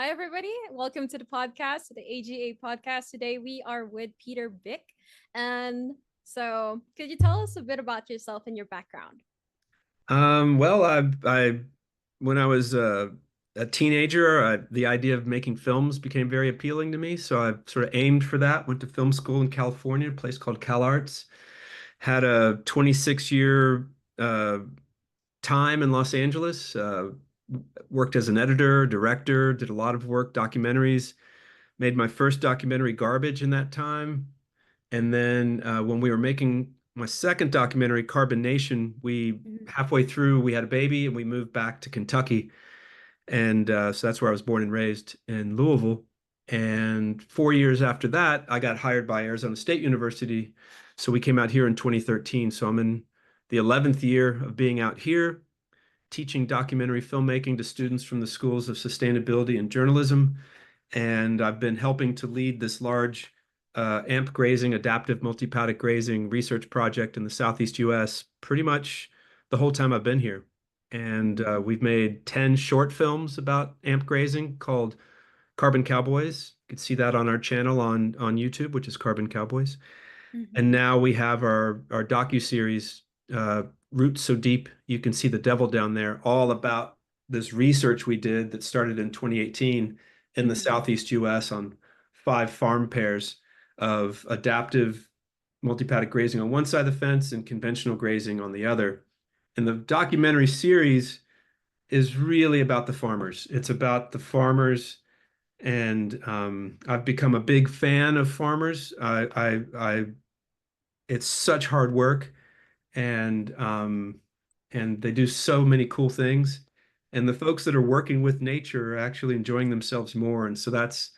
Hi, everybody. Welcome to the podcast, the AGA podcast. Today we are with Peter Byck. And so, could you tell us a bit about yourself and your background? Well, when I was a teenager, the idea of making films became very appealing to me. So I sort of aimed for that. Went to film school in California, a place called CalArts. Had a 26-year time in Los Angeles. Worked as an editor, director, did a lot of work, documentaries. Made my first documentary, Garbage, in that time. And then when we were making my second documentary, Carbon Nation, we Mhm. halfway through we had a baby and we moved back to Kentucky, and so that's where I was born and raised in Louisville. And 4 years after that, I got hired by Arizona State University. So we came out here in 2013. So I'm in the 11th year of being out here, teaching documentary filmmaking to students from the schools of sustainability and journalism, and I've been helping to lead this large AMP grazing, adaptive multi-paddock grazing research project in the Southeast US pretty much the whole time I've been here. And Mhm. we've made 10 short films about AMP grazing called Carbon Cowboys. You can see that on our channel on YouTube, which is Carbon Cowboys. And Mhm. now we have our docu-series, Roots So Deep You Can See the Devil Down There, all about this research we did that started in 2018 in the Mhm. Southeast US on 5 farm pairs of adaptive multi-paddock grazing on one side of the fence and conventional grazing on the other. And the documentary series is really about the farmers. It's about the farmers, and I've become a big fan of farmers. It's such hard work, and they do so many cool things. And the folks that are working with nature are actually enjoying themselves more. And so that's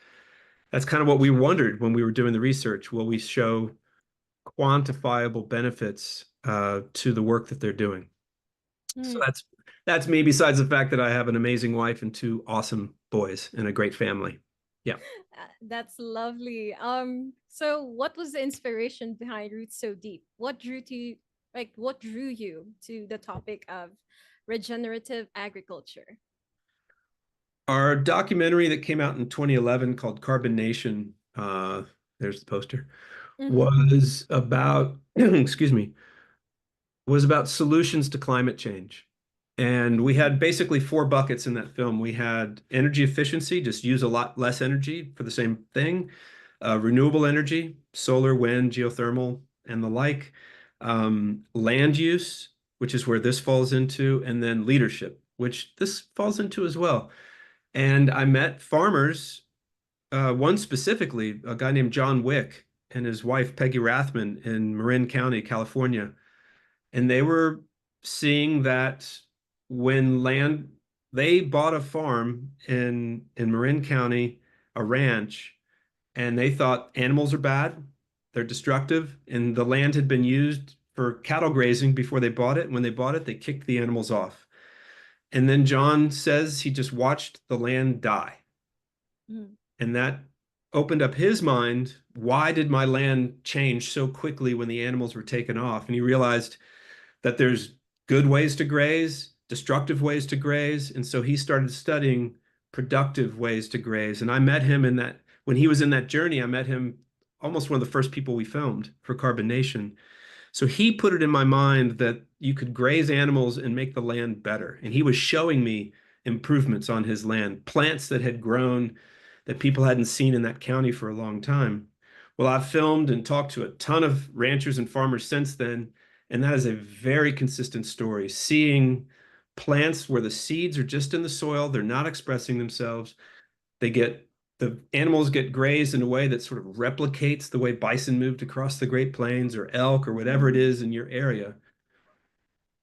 kind of what we wondered when we were doing the research. Will we show quantifiable benefits to the work that they're doing? So Mm. that's me, besides the fact that I have an amazing wife and two awesome boys and a great family. Yeah. That's lovely. So what was the inspiration behind Roots So Deep? What drew you to the topic of regenerative agriculture? Our documentary that came out in 2011 called Carbon Nation, there's the poster, Mm-hmm. was about, excuse me, was about solutions to climate change. And we had basically 4 buckets in that film. We had energy efficiency, just use a lot less energy for the same thing, renewable energy, solar, wind, geothermal, and the like, land use, which is where this falls into, and then leadership, which this falls into as well. And I met farmers, one specifically, a guy named John Wick and his wife Peggy Rathman in Marin County, California. And they were seeing that when land, they bought a farm in Marin County, a ranch, and they thought animals are bad, they're destructive, and the land had been used for cattle grazing before they bought it. When they bought it, they kicked the animals off. And then John says he just watched the land die. Mm-hmm. And that opened up his mind. Why did my land change so quickly when the animals were taken off? And he realized that there's good ways to graze, destructive ways to graze. And so he started studying productive ways to graze. And I met him in that, when he was in that journey, I met him almost one of the first people we filmed for Carbon Nation. So he put it in my mind that you could graze animals and make the land better. And he was showing me improvements on his land, plants that had grown that people hadn't seen in that county for a long time. Well, I've filmed and talked to a ton of ranchers and farmers since then, and that is a very consistent story. Seeing plants where the seeds are just in the soil, they're not expressing themselves. They get the animals get grazed in a way that sort of replicates the way bison moved across the Great Plains or elk or whatever it is in your area.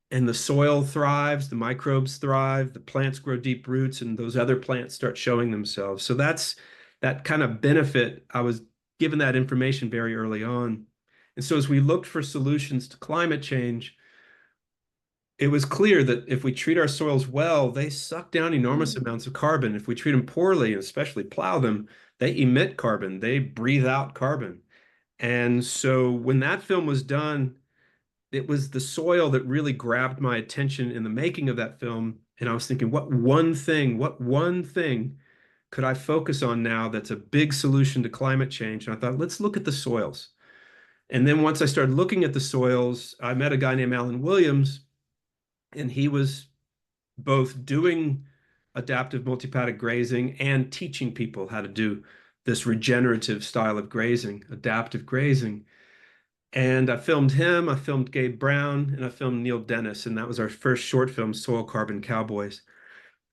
And the soil thrives, the microbes thrive, the plants grow deep roots, and those other plants start showing themselves. So that's that kind of benefit. I was given that information very early on. And so as we looked for solutions to climate change, it was clear that if we treat our soils well, they suck down enormous Mm-hmm. amounts of carbon. If we treat them poorly, and especially plow them, they emit carbon, they breathe out carbon. And so when that film was done, it was the soil that really grabbed my attention in the making of that film. And I was thinking, what one thing could I focus on now that's a big solution to climate change? And I thought, let's look at the soils. And then once I started looking at the soils, I met a guy named Alan Williams, and he was both doing adaptive multi-paddock grazing and teaching people how to do this regenerative style of grazing, adaptive grazing. And I filmed him, I filmed Gabe Brown, and I filmed Neil Dennis. And that was our first short film, Soil Carbon Cowboys.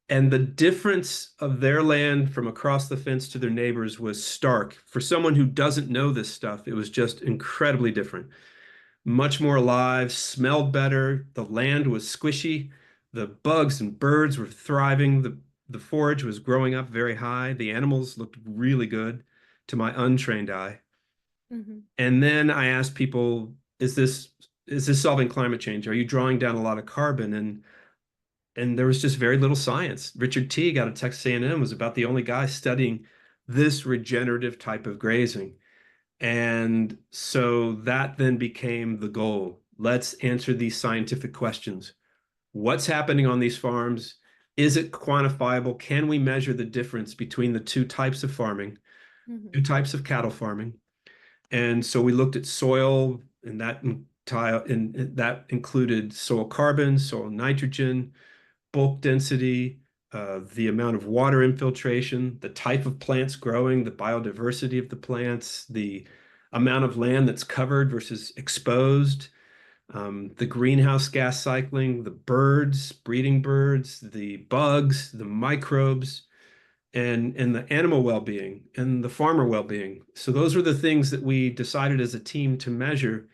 And the difference of their land from across the fence to their neighbors was stark. For someone who doesn't know this stuff, it was just incredibly different. Much more alive, smelled better. The land was squishy. The bugs and birds were thriving. The forage was growing up very high. The animals looked really good to my untrained eye. Mm-hmm. And then I asked people, is this solving climate change? Are you drawing down a lot of carbon? And there was just very little science. Richard Teague out of Texas A&M was about the only guy studying this regenerative type of grazing. And so that then became the goal. Let's answer these scientific questions. What's happening on these farms? Is it quantifiable? Can we measure the difference between the two types of farming, Mm-hmm. two types of cattle farming? And so we looked at soil, and that included soil carbon, soil nitrogen, bulk density, the amount of water infiltration, the type of plants growing, the biodiversity of the plants, the amount of land that's covered versus exposed, the greenhouse gas cycling, the birds, breeding birds, the bugs, the microbes, and the animal well-being and the farmer well-being. So those were the things that we decided as a team to measure.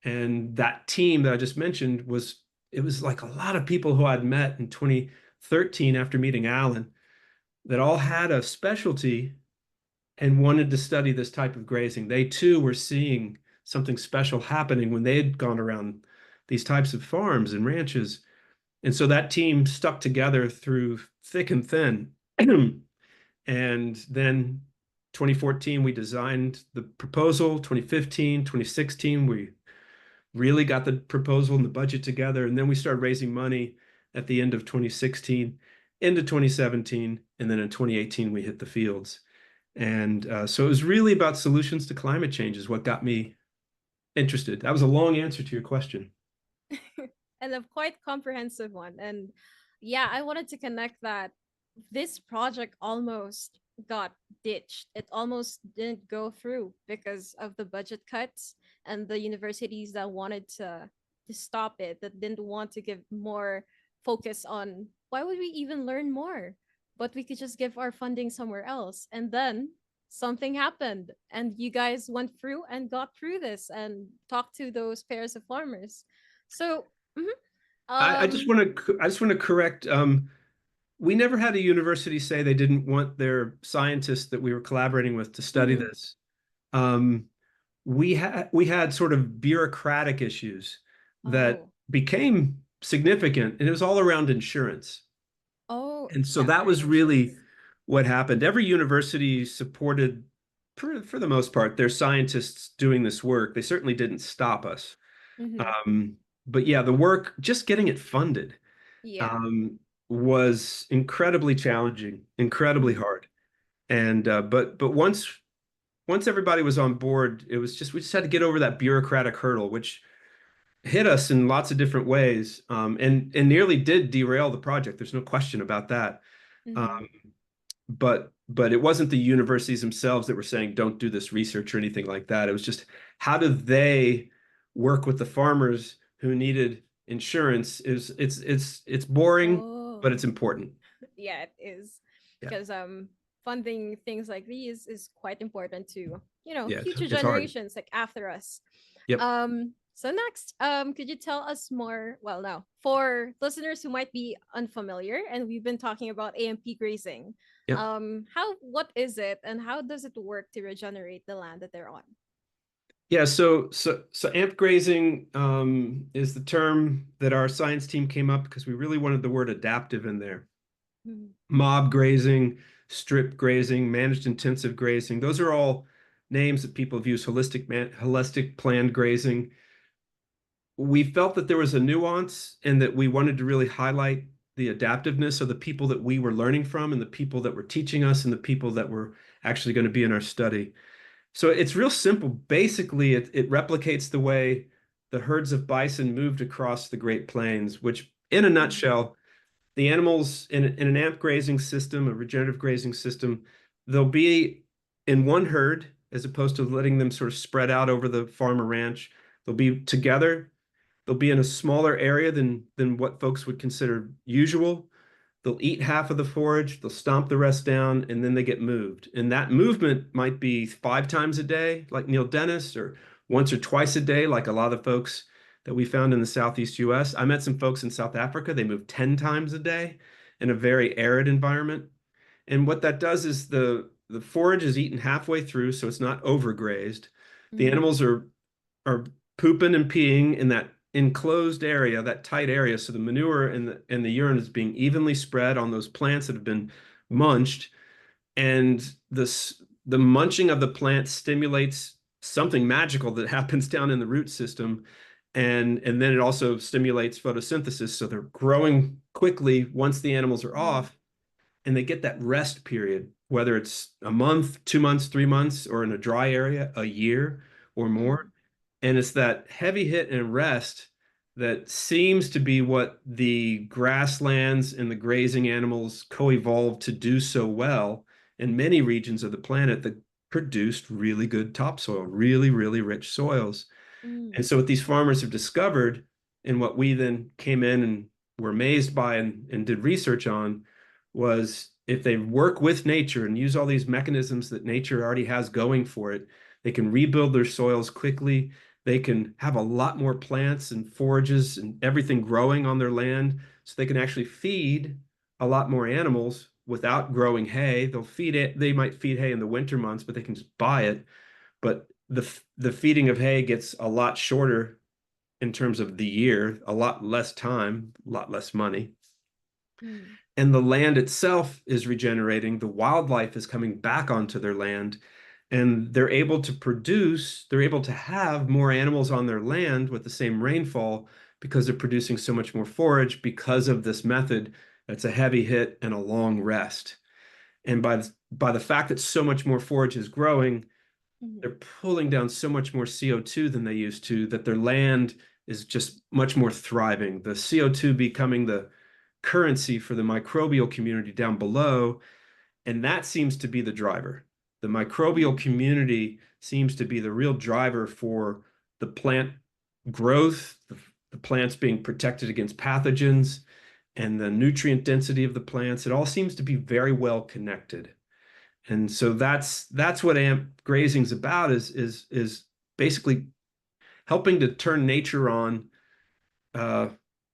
And that team that I just mentioned it was like a lot of people who I'd met in 2013 after meeting Alan that all had a specialty and wanted to study this type of grazing. They too were seeing something special happening when they had gone around these types of farms and ranches. And so that team stuck together through thick and thin. And then 2014, we designed the proposal. 2015, 2016, we really got the proposal and the budget together. And then we started raising money at the end of 2016 into 2017. And then in 2018, we hit the fields. And so it was really about solutions to climate change is what got me interested. That was a long answer to your question. And a quite comprehensive one. And yeah, I wanted to connect that this project almost got ditched. It almost didn't go through because of the budget cuts and the universities that wanted to stop it, that didn't want to give more focus on why would we even learn more? But we could just give our funding somewhere else. And then something happened and you guys went through and got through this and talked to those pairs of farmers. So, mhm. I um just want to correct. We never had a university say they didn't want their scientists that we were collaborating with to study mhm. this. Um, we had sort of bureaucratic issues that Oh. became significant, and it was all around insurance. Oh, And so yeah, that right, was really insurance. what happened. Every university supported, for the most part, their scientists doing this work. They certainly didn't stop us. Mhm. Um, but yeah, the work, just getting it funded, Yeah. um, was incredibly challenging, incredibly Mhm. hard. And but once everybody was on board, it was just we just had to get over that bureaucratic hurdle, which hit us in lots of different ways, and nearly did derail the project. There's no question about that. Mhm. Um, but it wasn't the universities themselves that were saying don't do this research or anything like that. It was just how do they work with the farmers who needed insurance? It's boring, Oh. but it's important. Yeah, it is. Yeah, Because funding things like these is quite important to, yeah, future it's hard. generations like after us. Yep, So next, could you tell us more? Well, no, for listeners who might be unfamiliar, and we've been talking about AMP grazing. yep. What is it, and how does it work to regenerate the land that they're on? Yeah, so amp grazing is the term that our science team came up because we really wanted the word adaptive in there. Mhm. Mob grazing, strip grazing, managed intensive grazing. Those are all names that people have used. Holistic planned grazing. We felt that there was a nuance and that we wanted to really highlight the adaptiveness of the people that we were learning from and the people that were teaching us and the people that were actually going to be in our study. So it's real simple. Basically, it replicates the way the herds of bison moved across the Great Plains, which, in a Mm. nutshell, the animals in an AMP grazing system, a regenerative grazing system, they'll be in one herd as opposed to letting them sort of spread out over the farm or ranch. They'll be together. They'll be in a smaller area than what folks would consider usual. They'll eat half of the forage, they'll stomp the rest down, and then they get moved. And that movement might be 5 times a day, like Neil Dennis, or once or twice a day, like a lot of folks that we found in the Southeast US. I met some folks in South Africa, they move 10 times a day in a very arid environment. And what that does is the forage is eaten halfway through, so it's not overgrazed. The Mm. animals are pooping and peeing in that enclosed area, that tight area. So the manure and the urine is being evenly spread on those plants that have been munched. And the munching of the plant stimulates something magical that happens down in the root system. And then it also stimulates photosynthesis. So they're growing quickly once the animals are Mm. off, and they get that rest period, whether it's a month, 2 months, 3 months, or in a dry area, a year or more. Mm. And it's that heavy hit and rest that seems to be what the grasslands and the grazing animals co-evolved to do so well in many regions of the planet that produced really good topsoil, really, really rich soils. And Mm. so what these farmers have discovered, and what we then came in and were amazed by and did research on, was if they work with nature and use all these mechanisms that nature already has going for it, they can rebuild their soils quickly. They can have a lot more plants and forages and everything growing on their land, so they can actually feed a lot more animals without growing hay. They'll feed it. They might feed hay in the winter months, but they can just buy it. But the feeding of hay gets a lot shorter in terms of the year, a lot less time, a lot less money. Mm. And the land itself is regenerating. The wildlife is coming back onto their land, and they're able to produce, they're able to have more animals on their land with the same rainfall because they're producing so much more forage because of this method that's a heavy hit and a long rest. And by the fact that so much more forage is growing, Mm. they're pulling down so much more CO2 than they used to, that their land is just much more thriving. The CO2 becoming the currency for the microbial community down below. And that seems to be the driver. The microbial Mm. community seems to be the real driver for the plant growth, the plants being protected against pathogens, and the nutrient density of the plants. It all seems to be very well connected. And so that's what AMP grazing is about, is basically helping to turn nature on, uh,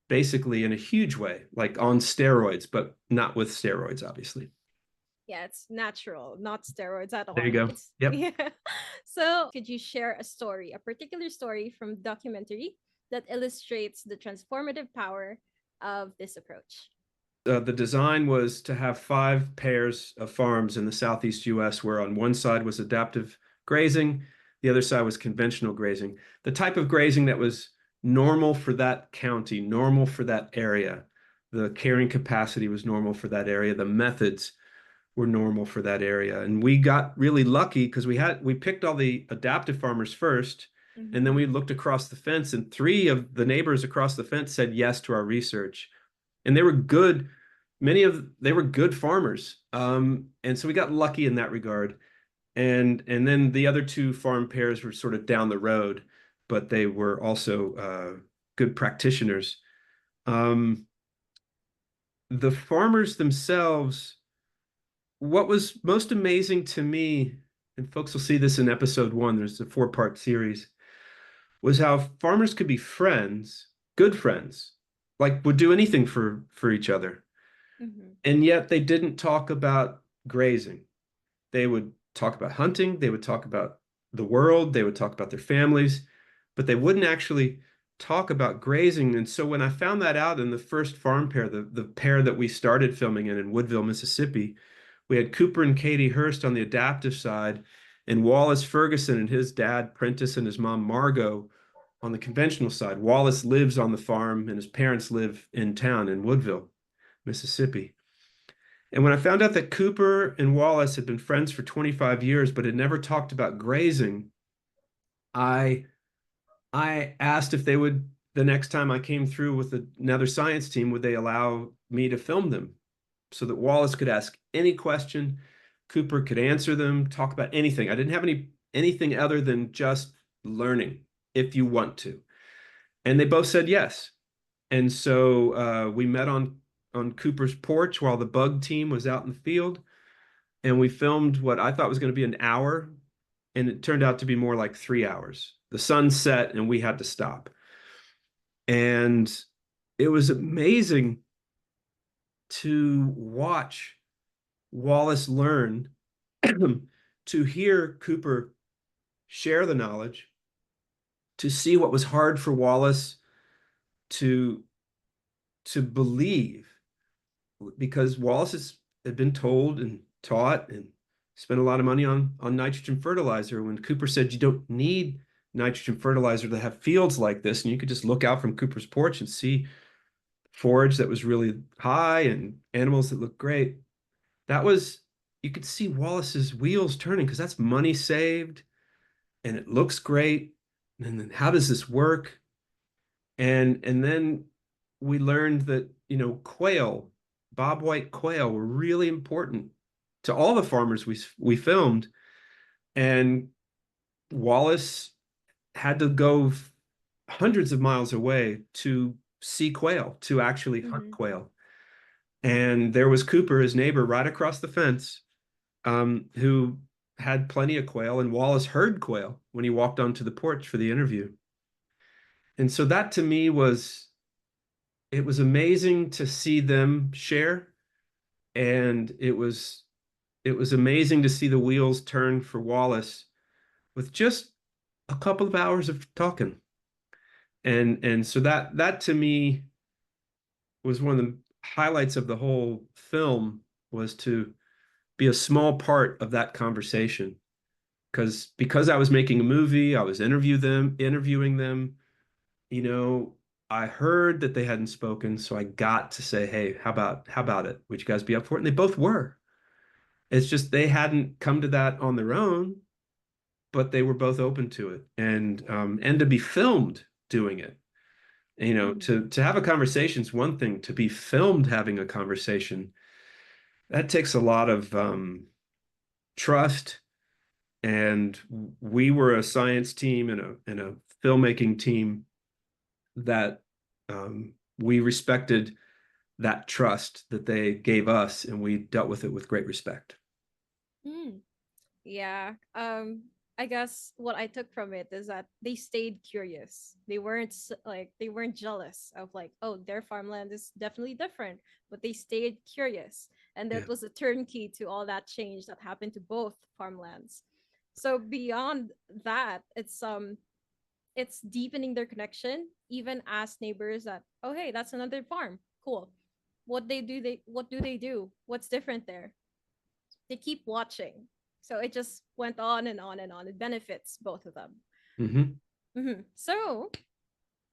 basically in a huge way, like on steroids, but not with steroids, obviously. Yeah, it's natural, not steroids at There you all. go. It's Yep. yeah. So, could you share a story, a particular story from the documentary that illustrates the transformative power of this approach? The design was to have 5 pairs of farms in the Southeast US, where on one side was adaptive grazing, the other side was conventional grazing. The type of grazing that was normal for that county, normal for that area. The carrying capacity was normal for that area. The methods were normal for that area. And we got really lucky because we picked all the adaptive farmers first, and then Mm-hmm. we looked across the fence, and 3 of the neighbors across the fence said yes to our research. And they were good, they were good farmers. And so we got lucky in that regard. And then the other 2 farm pairs were sort of down the road, but they were also good practitioners. Um, the farmers themselves, what was most amazing to me, and folks will see this in episode 1, there's a 4-part series, was how farmers could be friends, good friends, like would do anything for each other. Mm-hmm. And yet they didn't talk about grazing. They would talk about hunting, they would talk about the world, they would talk about their families, but they wouldn't actually talk about grazing. And so when I found that out in the first farm pair, the pair that we started filming in Woodville, Mississippi, we had Cooper and Katie Hurst on the adaptive side, and Wallace Ferguson and his dad, Prentice, and his mom, Margot, on the conventional side. Wallace lives on the farm, and his parents live in town in Woodville, Mississippi. And when I found out that Cooper and Wallace had been friends for 25 years, but had never talked about grazing, I I asked if they would, the next time I came through with another science team, would they allow me to film them so that Wallace could ask any question, Cooper could answer them, talk about anything. I didn't have anything other than just learning if you want to. And they both said yes. And so we met on Cooper's porch while the bug team was out in the field, and we filmed what I thought was going to be an hour, and it turned out to be more like 3 hours. The sun set, and we had to stop. And it was amazing to watch Wallace learn, to hear Cooper share the knowledge, to see what was hard for Wallace to believe, because had been told and taught and spent a lot of money on nitrogen fertilizer. When Cooper said you don't need nitrogen fertilizer to have fields like this, and you could just look out from Cooper's porch and see forage that was really high and animals that looked great. That was, you could see Wallace's wheels turning, because that's money saved and it looks great. And then how does this work? And then we learned that, quail, bobwhite quail, were really important to all the farmers we filmed. And Wallace had to go hundreds of miles away to see quail, to actually hunt Mm-hmm. quail. And there was Cooper, his neighbor, right across the fence, who had plenty of quail, and Wallace heard quail when he walked onto the porch for the interview. And so that to me it was amazing to see them share, and it was amazing to see the wheels turn for Wallace with just a couple of hours of talking. And so that to me was one of the highlights of the whole film, was to be a small part of that conversation. Because I was making a movie, I was interviewing them, you know, I heard that they hadn't spoken, so I got to say, hey, how about it? Would you guys be up for it? And they both were. It's just they hadn't come to that on their own, but they were both open to it. And to be filmed doing it, Mm-hmm. to have a conversation is one thing. To be filmed having a conversation, that takes a lot of trust. And we were a science team and a filmmaking team that we respected that trust that they gave us, and we dealt with it with great respect. Mm. Yeah. I guess what I took from it is that they stayed curious. They weren't they weren't jealous of like, oh, their farmland is definitely different, but they stayed curious. And Yeah. that was a turnkey to all that change that happened to both farmlands. So beyond that, it's deepening their connection, even as neighbors that, oh hey, that's another farm. Cool. What do they do? What's different there? They keep watching. So it just went on and on and on. It benefits both of them. Hmm. So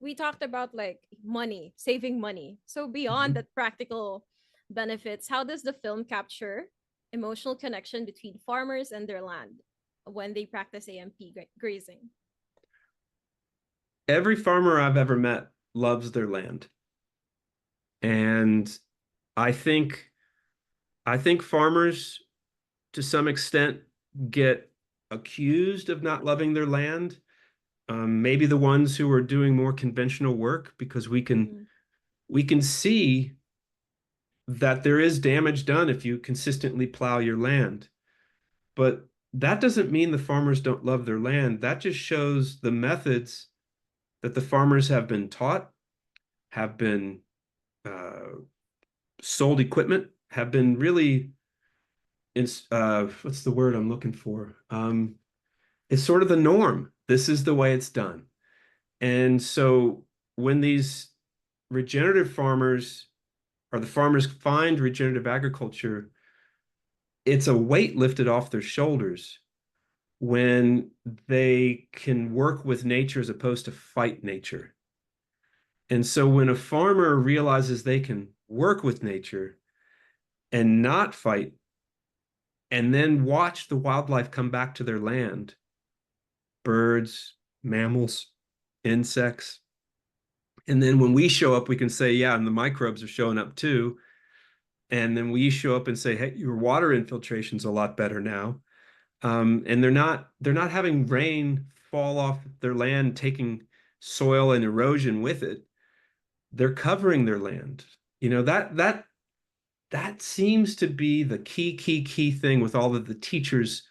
we talked about like money, saving money. So beyond Hmm. that practical benefits, how does the film capture emotional connection between farmers and their land when they practice AMP grazing? Every farmer I've ever met loves their land. And I think I think farmers to some extent get accused of not loving their land. Maybe the ones who are doing more conventional work, because Mm-hmm. we can see that there is damage done if you consistently plow your land. But that doesn't mean the farmers don't love their land. That just shows the methods that the farmers have been taught, have been uh, sold equipment, have been really, what's the word I'm looking for? It's sort of the norm. This is the way it's done. And so when these regenerative farmers, or the farmers, find regenerative agriculture, it's a weight lifted off their shoulders when they can work with nature as opposed to fight nature. And so when a farmer realizes they can work with nature, and not fight, and then watch the wildlife come back to their land, birds, mammals, insects. And then when we show up, we can say, yeah, and the microbes are showing up too. And then we show up and say, hey, your water infiltration's a lot better now. And they're not having rain fall off their land, taking soil and erosion with it. They're covering their land. That seems to be the key thing with all of the teachers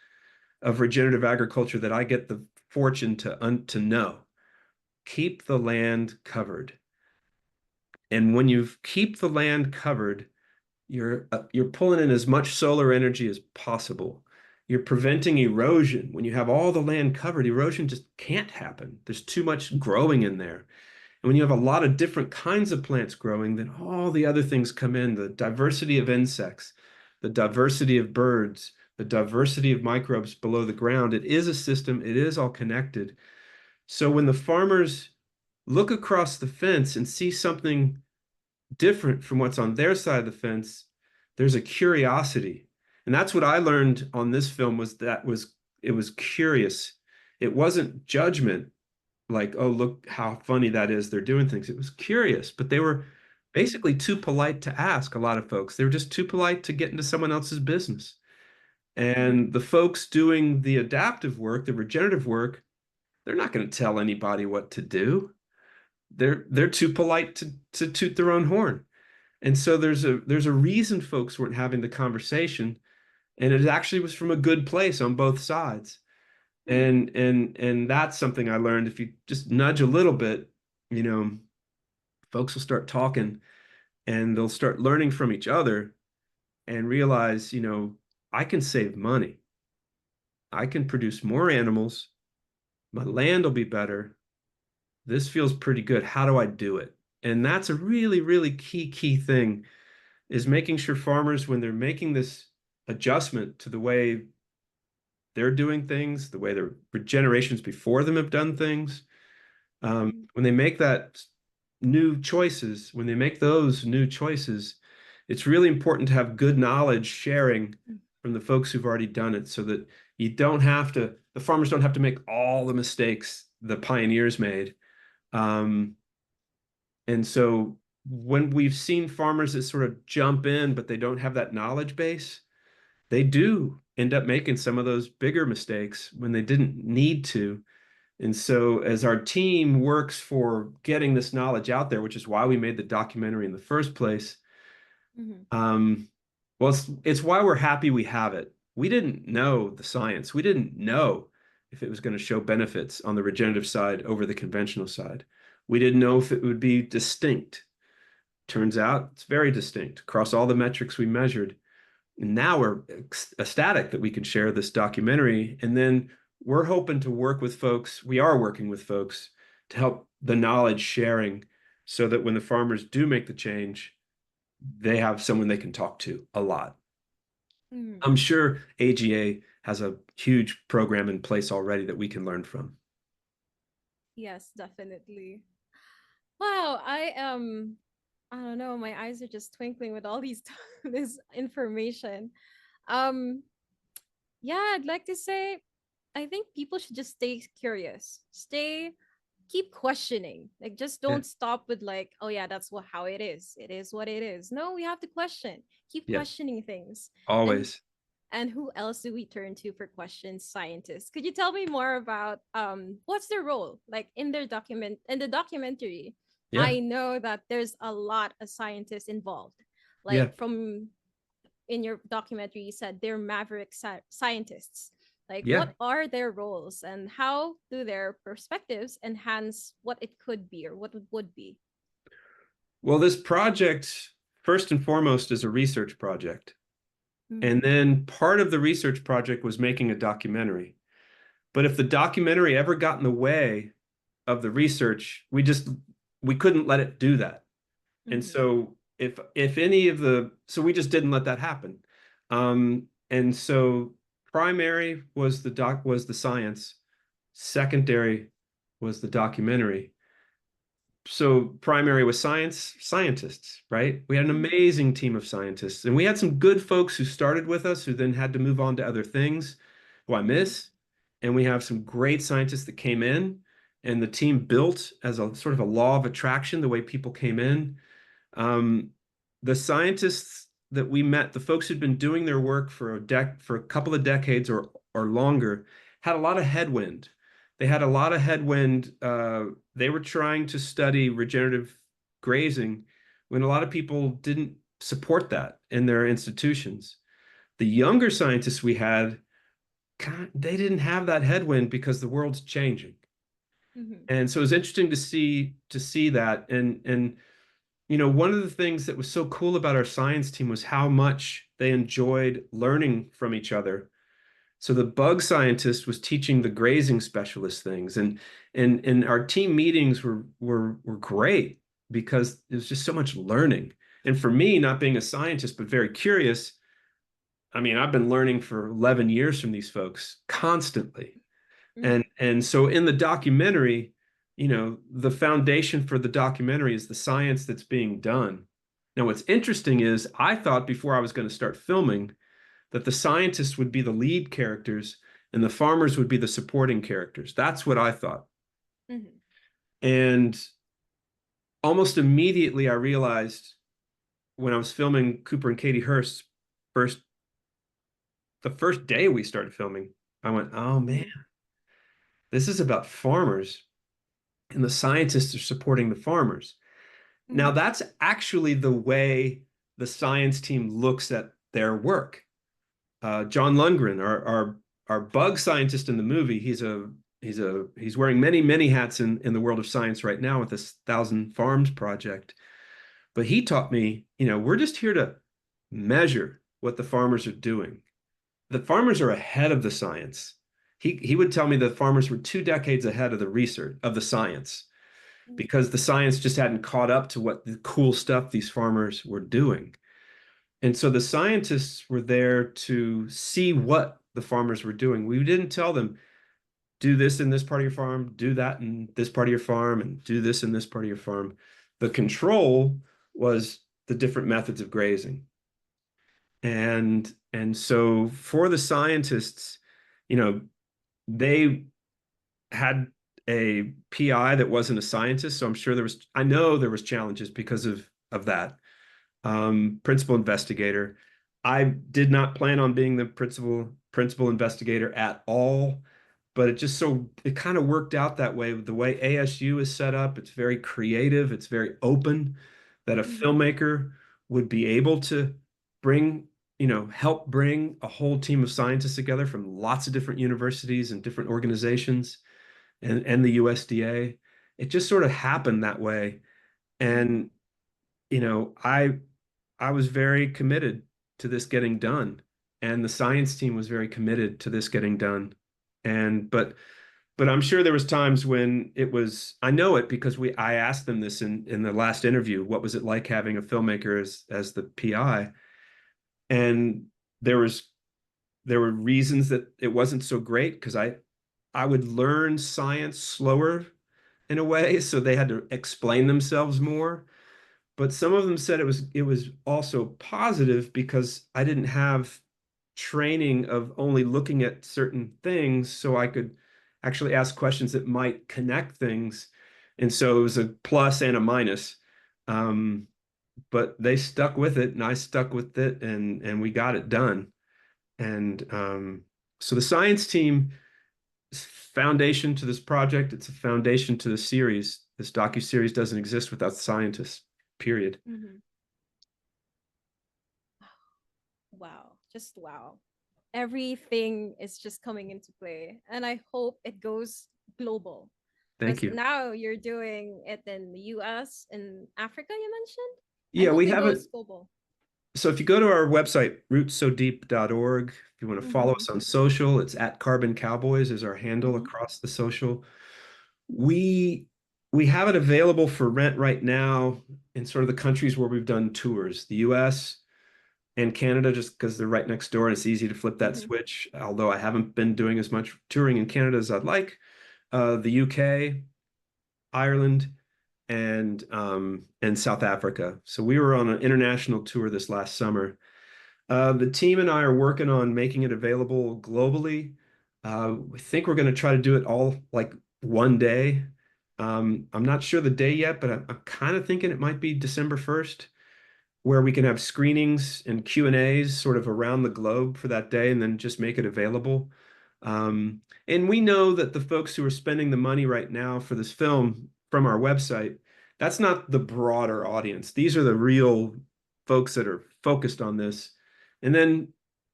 of regenerative agriculture that I get the fortune to know. Keep the land covered. And when you keep the land covered, you're pulling in as much solar energy as possible. You're preventing erosion. When you have all the land covered, erosion just can't happen. There's too much growing in there. And when you have a lot of different kinds of plants growing, then all the other things come in, the diversity of insects, the diversity of birds, the diversity of microbes below the ground. It is a system, it is all connected. So when the farmers look across the fence and see something different from what's on their side of the fence, there's a curiosity. And that's what I learned on this film it was curious. It wasn't judgment, like, oh, look how funny that is. They're doing things. It was curious, but they were Mm. basically too polite to ask. A lot of folks, they were just too polite to get into someone else's business. Mm. And the folks doing the adaptive work, the regenerative work, they're not going to tell anybody what to do. They're too polite to toot their own horn. And so there's a reason folks weren't having the conversation, and it actually was from a good place on both sides. Mm. And that's something I learned. If you just nudge a little bit, you know, folks will start talking and they'll start learning from each other and realize, I can save money. I can produce more animals. My land will be better. This feels pretty good. How do I do it? And that's a really, really key thing, is making sure farmers, when they're making this adjustment to the way they're doing things, the way the generations before them have done things, Mm. when they make that new choices, when they make those new choices, it's really important to have good knowledge sharing Mm. from the folks who've already done it, so that the farmers don't have to make all the mistakes the pioneers made. Um, and so when we've seen farmers that sort of jump in, but they don't have that knowledge base, they do end up making some of those bigger mistakes when they didn't need to. And so, as our team works for getting this knowledge out there, which is why we made the documentary in the first place, Mm. um, well, it's why we're happy we have it. We didn't know the science. We didn't know if it was going to show benefits on the regenerative side over the conventional side. We didn't know if it would be distinct. Turns out it's very distinct across all the metrics we measured. And now we're ecstatic that we can share this documentary. And then we're hoping to work with folks. We are working with folks to help the knowledge sharing, so that when the farmers do make the change, they have someone they can talk to a lot. Mm. I'm sure AGA has a huge program in place already that we can learn from. Yes, definitely. Wow, I don't know, my eyes are just twinkling with all these this information. Um yeah, I'd like to say I think people should just stay curious. Keep questioning. Like just Yeah. don't stop with like, oh yeah, that's what how it is. It is what it is. No, we have to question. Keep Yep. questioning things. And Always. and who else do we turn to for questions? Scientists. Could you tell me more about what's their role? Like in the documentary, Yeah. I know that there's a lot of scientists involved. Yeah. Like from in your documentary, you said they're maverick scientists. Like, Yeah. what are their roles and how do their perspectives enhance what it could be or what it would be? Well, this project, first and foremost, is a research project. And Mm. then part of the research project was making a documentary. But if the documentary ever got in the way of the research, we couldn't let it do that. And Mm-hmm. so if any of the so we just didn't let that happen. And so primary was the science, secondary was the documentary. so primary was scientists, right? We had an Mm-hmm. amazing team of scientists, and we had some good folks who started with us who then had to move on to other things, who I Mm-hmm. miss. And we have some great scientists that came in, and the team built as a sort of a law of attraction, the way people came in. Um, the scientists that we met, the folks who'd been doing their work for a couple of decades or longer, had a lot of headwind. They had a lot of headwind. They were trying to study regenerative grazing when a lot of people didn't support that in their institutions. The younger scientists we had, they didn't have that headwind because the world's changing. Mm-hmm. And so it was interesting to see that. And you know, one of the things that was so cool about our science team was how much they enjoyed learning from each other. So the bug scientist was teaching the grazing specialist things, and our team meetings were great because it was just so much learning. And for me, not being a scientist but very curious, I mean, I've been learning for 11 years from these folks constantly. Mm-hmm. And so in the documentary, you know, the foundation for the documentary is the science that's being done. Now, what's interesting is I thought before I was going to start filming that the scientists would be the lead characters and the farmers would be the supporting characters. That's what I thought. Mm-hmm. And almost immediately I realized when I was filming Cooper and Katie Hurst's first, the first day we started filming, I went, oh man, Mm-hmm. this is about farmers and the scientists are supporting the farmers. Now, Mm-hmm. that's actually the way the science team looks at their work. John Lundgren, our bug scientist in the movie, he's wearing many hats in the world of science right now with this Thousand Farms project. But he taught me, you know, we're just here to measure what the farmers are doing. The farmers are ahead of the science. He would tell me the farmers were 2 decades ahead of the research of the science because the science just hadn't caught up to what the cool stuff these farmers were doing. And so the scientists were there to see what the farmers were doing. We didn't tell them, do this in this part of your farm, do that in this part of your farm, and do this in this part of your farm. The control was the different methods of grazing. And so for the scientists, you know, they had a PI that wasn't a scientist, so I'm sure I know there was challenges because of that. Principal investigator. I did not plan on being the principal investigator at all, but it kind of worked out that way. The way ASU is set up, it's very creative, it's very open, that a Mm-hmm. filmmaker would be able to bring, you know, help bring a whole team of scientists together from lots of different universities and different organizations and the USDA. It just sort of happened that way. Mm-hmm. And, you know, I was very committed to this getting done, and the science team was very committed to this getting done. And but I'm sure there was times when it was, I know it because I asked them this in the last interview, what was it like having a filmmaker as the PI? And there was there were reasons that it wasn't so great because I would learn science slower in a way, so they had to explain themselves more. But some of them said it was also positive because I didn't have training of only looking at certain things, so I could actually ask questions that might connect things. And so it was a plus and a minus. Um, but they stuck with it, and I stuck with it, and we got it done. And so the science team is foundation to this project. It's a foundation to the series. This docu-series doesn't exist without scientists, period. Mm-hmm. Wow. Just wow. Everything is just coming into play. And I hope it goes global. Thank Because you. now you're doing it in the US and Africa, you mentioned. I Yeah, hope we it haven't. goes global. So if you go to our website, rootsodeep.org, if you want to follow Mm-hmm. us on social, it's at Carbon Cowboys is our handle Mm-hmm. across the social. We we have it available for rent right now in sort of the countries where we've done tours, the US and Canada, just because they're right next door and it's easy to flip that Mm-hmm. switch. Although I haven't been doing as much touring in Canada as I'd like. The UK, Ireland. and South Africa. So we were on an international tour this last summer. The team and I are working on making it available globally. We think we're going to try to do it all like one day. I'm not sure the day yet, but I'm kind of thinking it might be December 1st, where we can have screenings and Q&As sort of around the globe for that day and then just make it available. And we know that the folks who are spending the money right now for this film from our website, that's not the broader audience. These are the real folks that are focused on this. And then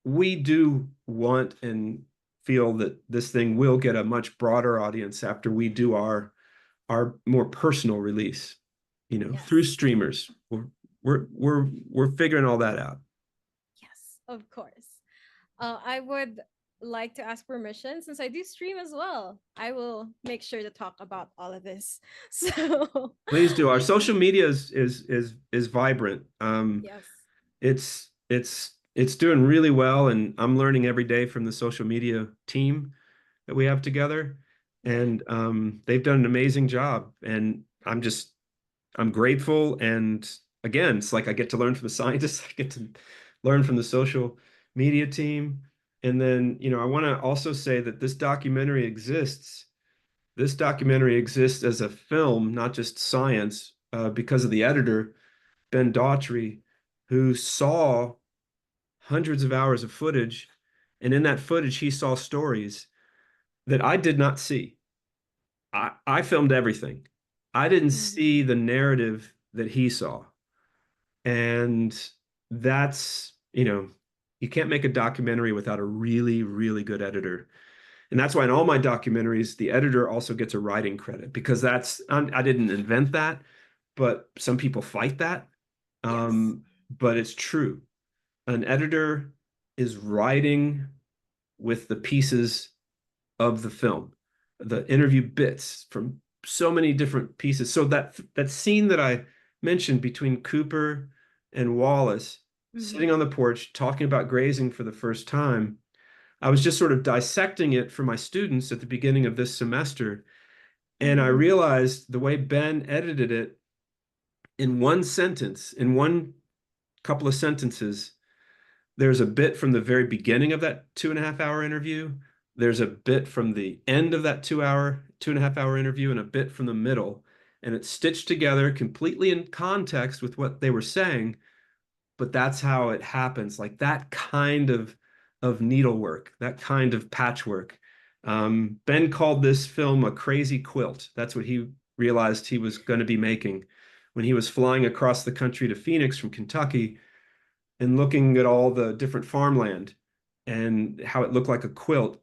we do want and feel that this thing will get a much broader audience after we do our more personal release, through Yes. streamers. We're figuring all that out. Yes, of course. I would like to ask permission since I do stream as well. I will make sure to talk about all of this. So, Please do. Our social media is vibrant. yes. It's doing really well, and I'm learning every day from the social media team that we have together, Yeah. and they've done an amazing job. And I'm grateful. And again, it's like I get to learn from the scientists, I get to learn from the social media team. And then, I want to also say that this documentary exists. This documentary exists as a film, not just science, because of the editor, Ben Daughtry, who saw hundreds of hours of footage. And in that footage, he saw stories that I did not see. I filmed everything. I didn't Mhm. see the narrative that he saw. And that's, you can't make a documentary without a really, really good editor. And that's why in all my documentaries, the editor also gets a writing credit because I didn't invent that, but some people fight that. Yes. But it's true. An editor is writing with the pieces of the film, the interview bits from so many different pieces. So that scene that I mentioned between Cooper and Wallace sitting Hmm. on the porch talking about grazing for the first time, I was just sort of dissecting it for my students at the beginning of this semester. And I Hmm. realized the way Ben edited it in one sentence, in one couple of sentences, there's a bit from the very beginning of that 2.5 hour interview. There's a bit from the end of that 2.5 hour interview, and a bit from the middle. And it's stitched together completely in context with what they were saying. But that's how it happens. Like that kind of needlework, that kind of patchwork. Ben called this film a crazy quilt. That's what he realized he was going to be making when he was flying across the country to Phoenix from Kentucky and looking at all the different farmland and how it looked like a quilt.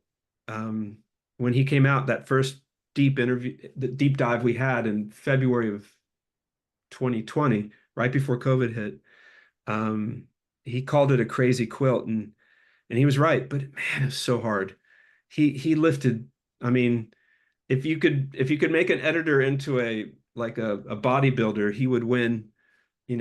Um, when he came out, that first deep interview, the deep dive we had in February of 2020, right before COVID hit, um, he called it a crazy quilt, and he was right. But man, it was so hard. He lifted. I mean, if you could make an editor into a bodybuilder, he would win, Yes,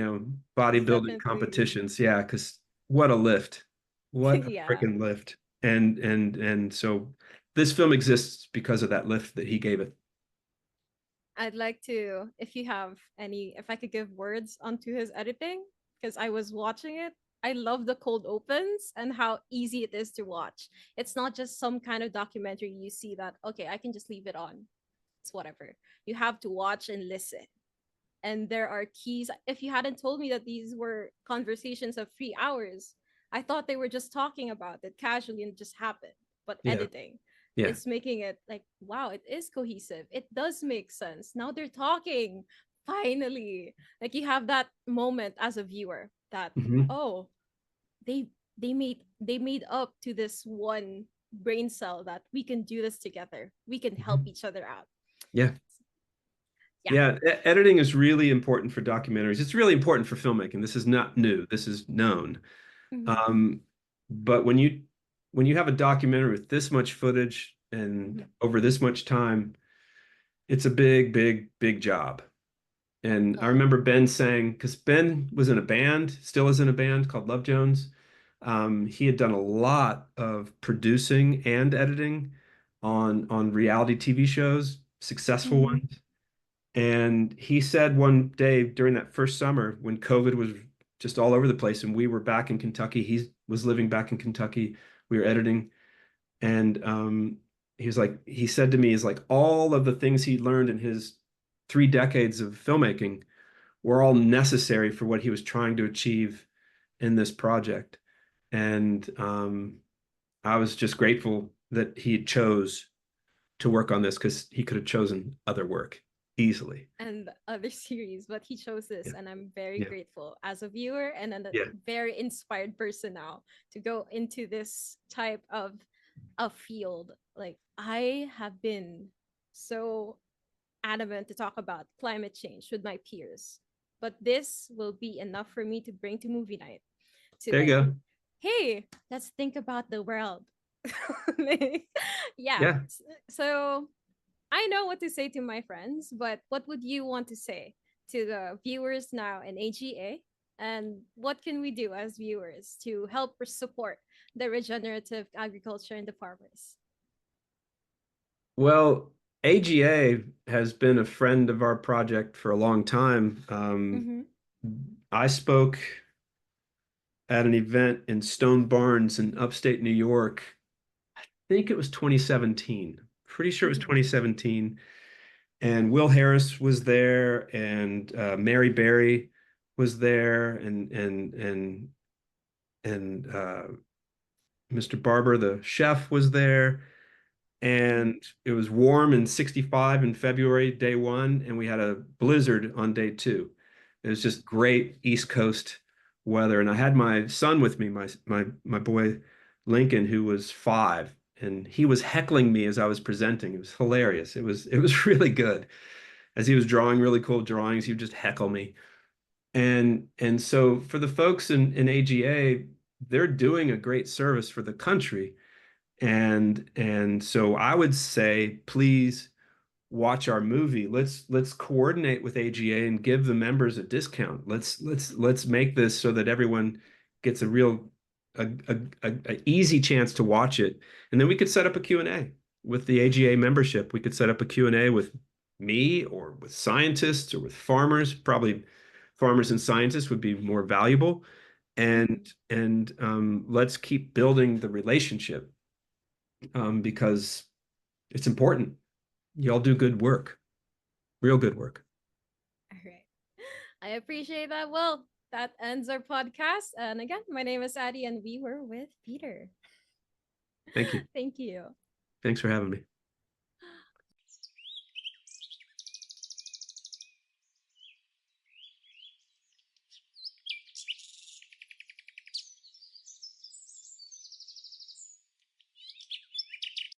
bodybuilding definitely. competitions. Yeah, because what a lift. What a Yeah. freaking lift. And so this film exists because of that lift that he gave it. I'd like to, if you have any, if I could give words onto his editing, because I was watching it. I love the cold opens and how easy it is to watch. It's not just some kind of documentary you see that, okay, I can just leave it on. It's whatever. You have to watch and listen. And there are keys. If you hadn't told me that these were conversations of 3 hours, I thought they were just talking about it casually and it just happened. But Yeah. editing Yeah. is making it like, wow, it is cohesive. It does make sense. Now they're talking. Finally. Like you have that moment as a viewer that, Hmm. oh, they they made up to this one brain cell that we can do this together. We can help Hmm. each other out. Yeah. Yeah. Yeah. Editing is really important for documentaries. It's really important for filmmaking. This is not new. This is known. Mhm. Um, but when you have a documentary with this much footage and Mhm. over this much time, it's a big, big, big job. And I Oh. remember Ben saying, because Ben was in a band, still is in a band called Love Jones. He had done a lot of producing and editing on reality TV shows, successful Mhm. ones. And he said one day during that first summer when COVID was just all over the place and we were back in Kentucky, he was living back in Kentucky, we were editing, and he was like, he said to me, is like all of the things he learned in his 3 decades of filmmaking were all necessary for what he was trying to achieve in this project. And I was just grateful that he chose to work on this because he could have chosen other work easily. And other series, but he chose this, Yeah, and I'm very yeah, grateful as a viewer and a yeah. very inspired person now to go into this type of a field. Like I have been so adamant to talk about climate change with my peers, but this will be enough for me to bring to movie night to There you like, go. hey, let's think about the world. Like, yeah. Yeah. So I know what to say to my friends, but what would you want to say to the viewers now in AGA? And what can we do as viewers to help support the regenerative agriculture and the farmers? Well, AGA has been a friend of our project for a long time. Mm-hmm. I spoke at an event in Stone Barns in upstate New York. I think it was 2017. Pretty sure it was Mm-hmm. 2017. And Will Harris was there, and Mary Berry was there, and Mr. Barber, the chef, was there. Mm-hmm. And it was warm and 65 in February, day one, and we had a blizzard on day two. It was just great East Coast weather. And I had my son with me, my boy Lincoln, who was 5, and he was heckling me as I was presenting. It was hilarious. It was really good. As he was drawing really cool drawings, he would just heckle me. And so for the folks in AGA, they're doing a great service for the country. And so I would say, please watch our movie. Let's coordinate with AGA and give the members a discount. Let's make this so that everyone gets a real a easy chance to watch it. And then we could set up a Q&A with the AGA membership. We could set up a Q&A with me or with scientists or with farmers. Probably farmers and scientists would be more valuable. Mm-hmm. And let's keep building the relationship because it's important. Y'all do good work, real good work. All right. I appreciate that. Well, that ends our podcast. And again, my name is Addie, and we were with Peter. Thank you. Thank you. Thanks for having me.